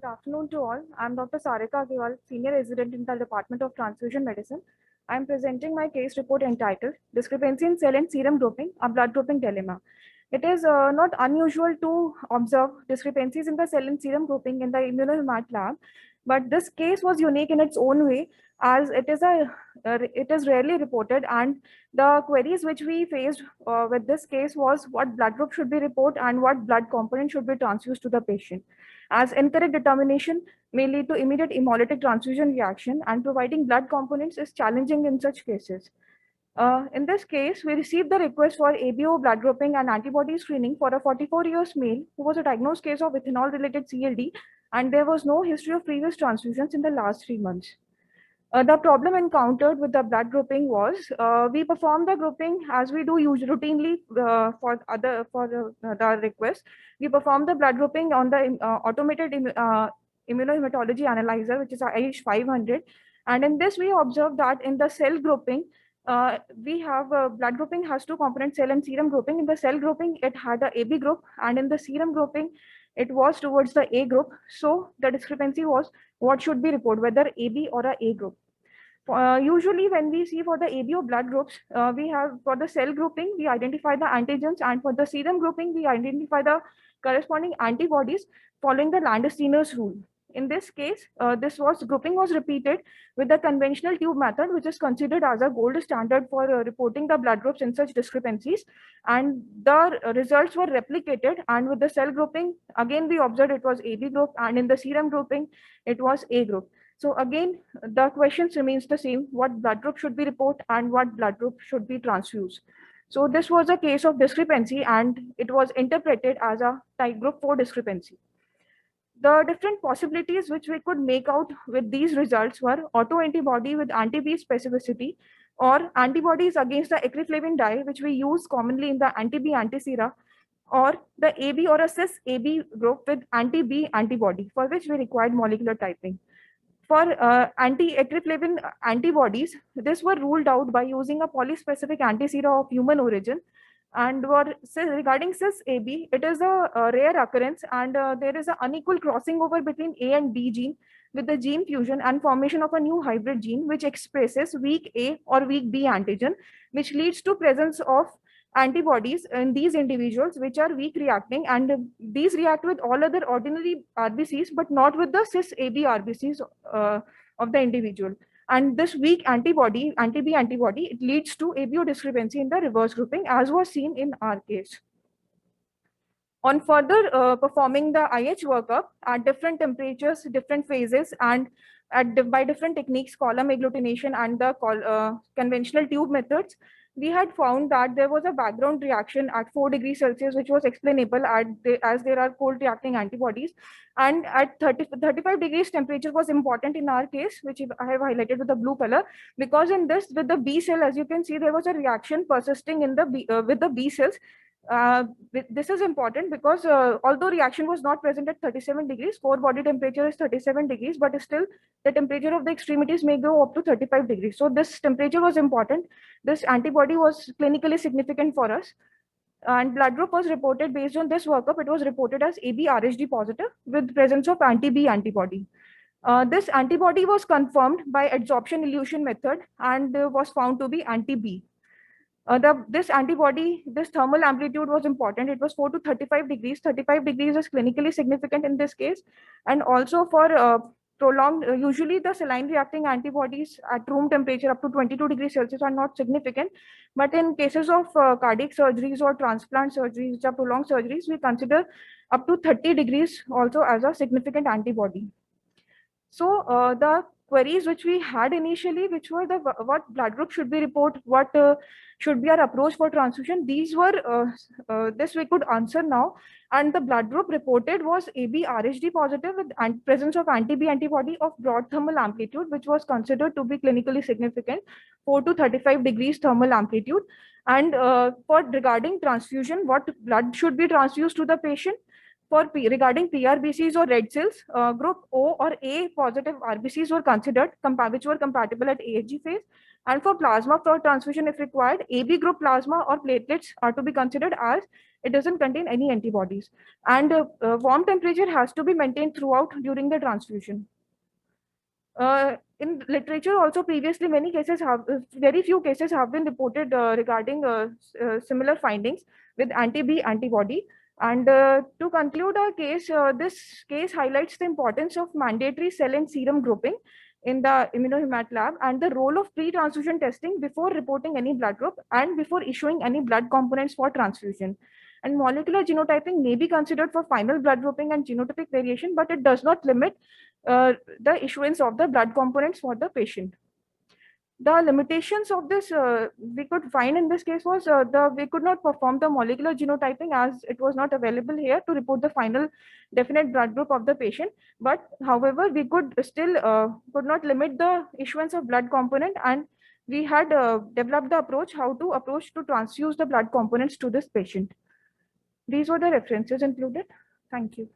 Good afternoon to all. I'm Dr. Sarika Agarwal, Senior Resident in the Department of Transfusion Medicine. I'm presenting my case report entitled Discrepancy in Cell and Serum Grouping, a Blood Grouping Dilemma. It is not unusual to observe discrepancies in the cell and serum grouping in the immunohemat lab, but this case was unique in its own way, as it is rarely reported, and the queries which we faced with this case was what blood group should be reported and what blood component should be transfused to the patient, as incorrect determination may lead to immediate hemolytic transfusion reaction, and providing blood components is challenging in such cases. In this case, we received the request for ABO blood grouping and antibody screening for a 44-year male who was a diagnosed case of ethanol-related CLD, and there was no history of previous transfusions in the last 3 months. The problem encountered with the blood grouping was we perform the grouping as we do routinely the request. We perform the blood grouping on the automated immunohematology analyzer, which is IH 500. And in this, we observe that in the cell grouping, we have blood grouping has two components, cell and serum grouping. In the cell grouping, it had a AB group, and in the serum grouping, it was towards the A group. So the discrepancy was what should be reported, whether AB or a group. Usually when we see for the ABO blood groups, we have for the cell grouping, we identify the antigens, and for the serum grouping, we identify the corresponding antibodies following the Landis-Steiner's rule. In this case, grouping was repeated with the conventional tube method, which is considered as a gold standard for reporting the blood groups in such discrepancies. And the results were replicated. And with the cell grouping, again, we observed it was AB group, and in the serum grouping, it was A group. So again, the questions remains the same: what blood group should be reported and what blood group should be transfused. So this was a case of discrepancy, and it was interpreted as a type group 4 discrepancy. The different possibilities which we could make out with these results were autoantibody with anti-B specificity, or antibodies against the ecreflavin dye, which we use commonly in the anti-B antisera, or the AB or a cis-AB group with anti-B antibody, for which we required molecular typing. For anti-ecreflavin antibodies, this were ruled out by using a polyspecific antisera of human origin. And regarding cis-AB, it is a rare occurrence, and there is an unequal crossing over between A and B gene with the gene fusion and formation of a new hybrid gene, which expresses weak A or weak B antigen, which leads to presence of antibodies in these individuals which are weak reacting, and these react with all other ordinary RBCs, but not with the cis-AB RBCs of the individual. And this weak antibody, anti-B antibody, it leads to ABO discrepancy in the reverse grouping, as was seen in our case. On further performing the IH workup at different temperatures, different phases, and by different techniques, column agglutination and the conventional tube methods, we had found that there was a background reaction at 4 degrees Celsius, which was explainable as there are cold reacting antibodies. And at 35 degrees temperature was important in our case, which I have highlighted with the blue color, because in this, with the B cell, as you can see, there was a reaction persisting in the with the B cells. This is important because although reaction was not present at 37 degrees, core body temperature is 37 degrees, but still the temperature of the extremities may go up to 35 degrees. So this temperature was important. This antibody was clinically significant for us. And blood group was reported based on this workup. It was reported as AB RHD positive with presence of anti-B antibody. This antibody was confirmed by adsorption elution method and was found to be anti-B. This antibody, this thermal amplitude was important. It was 4 to 35 degrees. 35 degrees is clinically significant in this case. And also for prolonged, usually the saline reacting antibodies at room temperature up to 22 degrees Celsius are not significant. But in cases of cardiac surgeries or transplant surgeries, which are prolonged surgeries, we consider up to 30 degrees also as a significant antibody. So the queries which we had initially, which were what blood group should be reported, what should be our approach for transfusion, these were this we could answer now. And the blood group reported was AB RHD positive with presence of anti-B antibody of broad thermal amplitude, which was considered to be clinically significant, 4 to 35 degrees thermal amplitude. And for regarding transfusion, what blood should be transfused to the patient? For regarding PRBCs or red cells, group O or A positive RBCs were considered, which were compatible at AHG phase. And for plasma for transfusion, if required, AB group plasma or platelets are to be considered, as It doesn't contain any antibodies. And warm temperature has to be maintained throughout during the transfusion. In literature also previously many cases have, very few cases have been reported regarding similar findings with anti-B antibody. And to conclude our case, this case highlights the importance of mandatory cell and serum grouping in the immunohemat lab and the role of pre-transfusion testing before reporting any blood group and before issuing any blood components for transfusion. And molecular genotyping may be considered for final blood grouping and genotypic variation, but it does not limit the issuance of the blood components for the patient. The limitations of this we could find in this case was we could not perform the molecular genotyping as it was not available here to report the final definite blood group of the patient. But however, we could still could not limit the issuance of blood component, and we had developed the approach how to approach to transfuse the blood components to this patient. These were the references included. Thank you.